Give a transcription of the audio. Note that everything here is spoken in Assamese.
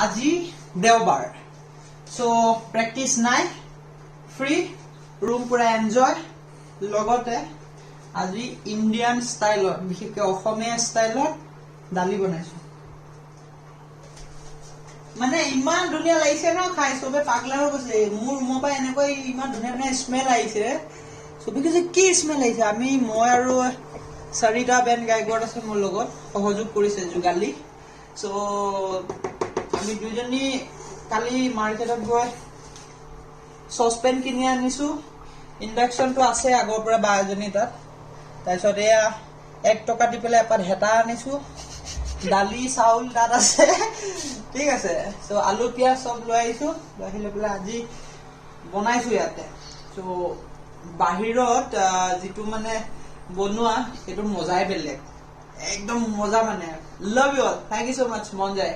আজি দেওবাৰ সো প্ৰেক্টিস নাই ফ্ৰী রুম পুরা এনজয় লগতে আজি ইন্ডিয়ান স্টাইলত বিশেষকৈ অসমীয়া স্টাইলত দালি বনাইছো মানে ইমান ধুনীয়া লাগিছে ন খাই সবে পাগলা হৈ গৈছে মোৰ ৰুমৰ পৰা এনেকৈ ইমান ধুনীয়া ধুনীয়া স্মেল আহিছে সবে কৈছে কি স্মেল আহিছে আমি মই আৰু চাৰিটা বেন গায়কত আছে মোৰ লগত সহযোগ কৰিছে যোগালী সো আমি দুজনী কালি মাৰ্কেটত গৈ সসপেন কিনি আনিছো ইন্ডাকশনটো আছে আগৰ পৰা বা এজনী তাত তাৰপিছত এয়া 1 টকা দি পেলাই এপাত হেতা আনিছো দালি চাউল তাত আছে ঠিক আছে সো আলু পিয়াজ সব লৈ আহিছো লৈ পেলাই আজি বনাইছো ইয়াতে সো বাহিৰত যেটো মানে বনোৱা এটো মজাই বেলেগ একদম মজা মানে love you all thank you so much মন যায়